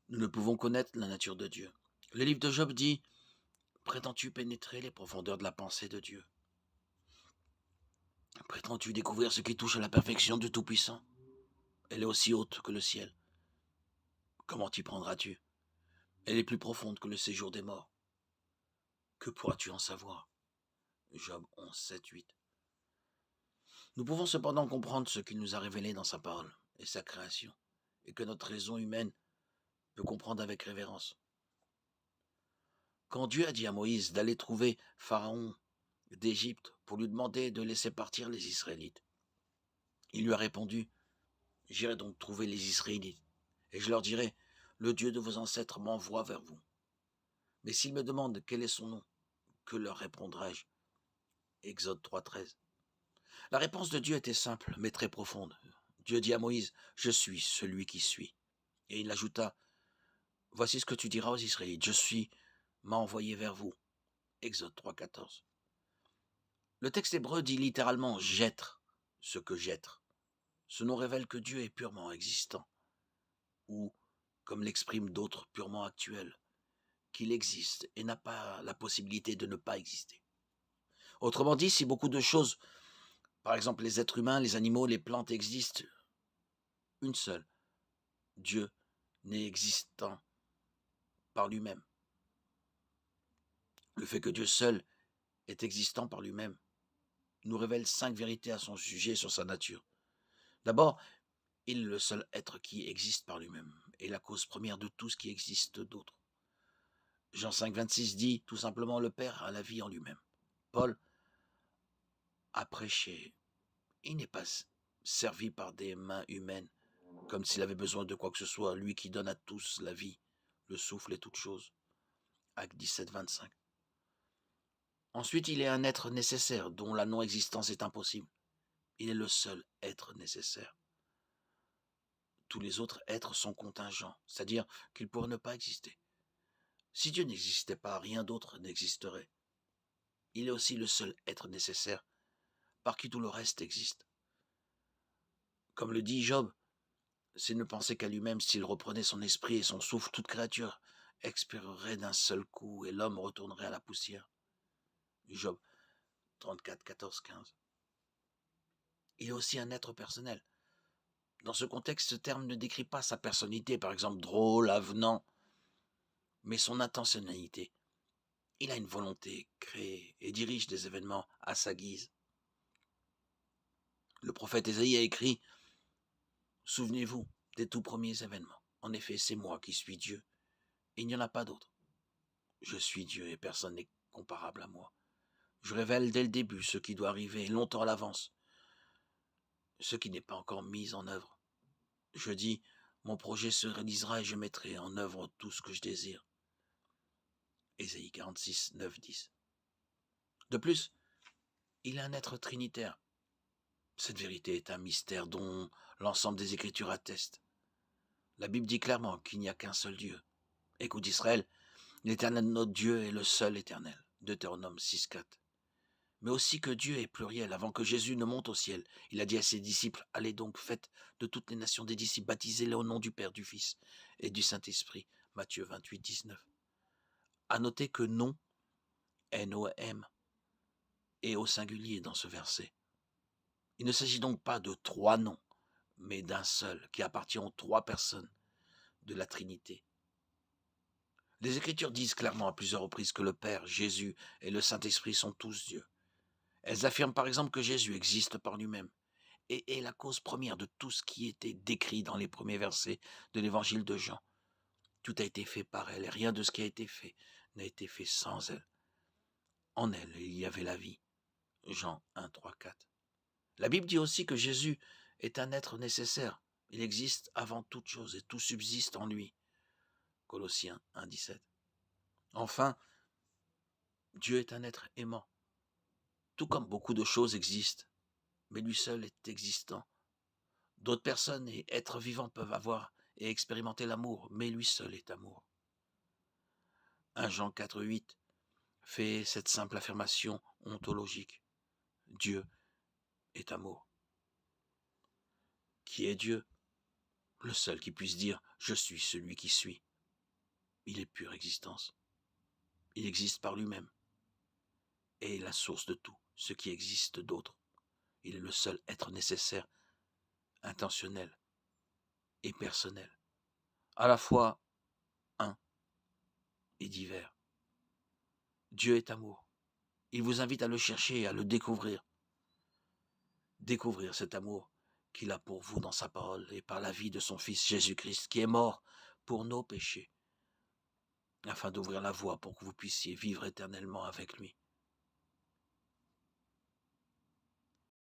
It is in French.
Nous ne pouvons connaître la nature de Dieu. Le livre de Job dit: prétends-tu pénétrer les profondeurs de la pensée de Dieu? Prétends-tu découvrir ce qui touche à la perfection du Tout-Puissant? Elle est aussi haute que le ciel. Comment t'y prendras-tu? Elle est plus profonde que le séjour des morts. Que pourras-tu en savoir? Job 11, 7, 8. Nous pouvons cependant comprendre ce qu'il nous a révélé dans sa parole et sa création, et que notre raison humaine peut comprendre avec révérence. Quand Dieu a dit à Moïse d'aller trouver Pharaon d'Égypte pour lui demander de laisser partir les Israélites, il lui a répondu: j'irai donc trouver les Israélites, et je leur dirai: le Dieu de vos ancêtres m'envoie vers vous. Mais s'ils me demandent quel est son nom, que leur répondrai-je? Exode 3,13. La réponse de Dieu était simple, mais très profonde. Dieu dit à Moïse: je suis celui qui suis. Et il ajouta: voici ce que tu diras aux Israélites: je suis m'a envoyé vers vous. Exode 3,14. Le texte hébreu dit littéralement j'être ce que j'être. Ce nom révèle que Dieu est purement existant, ou, comme l'expriment d'autres, purement actuel, qu'il existe et n'a pas la possibilité de ne pas exister. Autrement dit, si beaucoup de choses, par exemple les êtres humains, les animaux, les plantes existent, une seule, Dieu, n'est existant par lui-même. Le fait que Dieu seul est existant par lui-même nous révèle 5 vérités à son sujet sur sa nature. D'abord, il est le seul être qui existe par lui-même et la cause première de tout ce qui existe d'autre. Jean 5, 26 dit tout simplement: le Père a la vie en lui-même. Paul a prêché: il n'est pas servi par des mains humaines, comme s'il avait besoin de quoi que ce soit, lui qui donne à tous la vie, le souffle et toutes choses. Acte 17, 25. Ensuite, il est un être nécessaire, dont la non-existence est impossible. Il est le seul être nécessaire. Tous les autres êtres sont contingents, c'est-à-dire qu'ils pourraient ne pas exister. Si Dieu n'existait pas, rien d'autre n'existerait. Il est aussi le seul être nécessaire, par qui tout le reste existe. Comme le dit Job, s'il ne pensait qu'à lui-même, s'il reprenait son esprit et son souffle, toute créature expirerait d'un seul coup et l'homme retournerait à la poussière. Job 34, 14, 15. Il est aussi un être personnel. Dans ce contexte, ce terme ne décrit pas sa personnalité, par exemple drôle, avenant, mais son intentionnalité. Il a une volonté, crée et dirige des événements à sa guise. Le prophète Ésaïe a écrit: souvenez-vous des tout premiers événements. En effet, c'est moi qui suis Dieu, et il n'y en a pas d'autre. Je suis Dieu et personne n'est comparable à moi. Je révèle dès le début ce qui doit arriver, longtemps à l'avance, ce qui n'est pas encore mis en œuvre. Je dis: mon projet se réalisera et je mettrai en œuvre tout ce que je désire. Ésaïe 46, 9, 10. De plus, il est un être trinitaire. Cette vérité est un mystère dont l'ensemble des Écritures atteste. La Bible dit clairement qu'il n'y a qu'un seul Dieu. Écoute Israël, l'Éternel notre Dieu est le seul éternel. Deutéronome 6, 4. Mais aussi que Dieu est pluriel. Avant que Jésus ne monte au ciel, il a dit à ses disciples: allez donc, faites de toutes les nations des disciples, baptisez-les au nom du Père, du Fils et du Saint-Esprit. Matthieu 28, 19. À noter que nom, N-O-M, est au singulier dans ce verset. Il ne s'agit donc pas de 3 noms, mais d'un seul, qui appartient aux 3 personnes de la Trinité. Les Écritures disent clairement à plusieurs reprises que le Père, Jésus et le Saint-Esprit sont tous Dieu. Elles affirment par exemple que Jésus existe par lui-même et est la cause première de tout ce qui était décrit dans les premiers versets de l'évangile de Jean. Tout a été fait par elle et rien de ce qui a été fait n'a été fait sans elle. En elle, il y avait la vie. Jean 1, 3, 4. La Bible dit aussi que Jésus est un être nécessaire. Il existe avant toute chose et tout subsiste en lui. Colossiens 1, 17. Enfin, Dieu est un être aimant. Tout comme beaucoup de choses existent, mais lui seul est existant. D'autres personnes et êtres vivants peuvent avoir et expérimenter l'amour, mais lui seul est amour. 1 Jean 4, 8 fait cette simple affirmation ontologique. Dieu est amour. Qui est Dieu? Le seul qui puisse dire: je suis celui qui suis. Il est pure existence. Il existe par lui-même et est la source de tout, ce qui existe d'autre. Il est le seul être nécessaire, intentionnel et personnel, à la fois un et divers. Dieu est amour. Il vous invite à le chercher, à le découvrir. Découvrir cet amour qu'il a pour vous dans sa parole et par la vie de son Fils Jésus-Christ, qui est mort pour nos péchés, afin d'ouvrir la voie pour que vous puissiez vivre éternellement avec lui.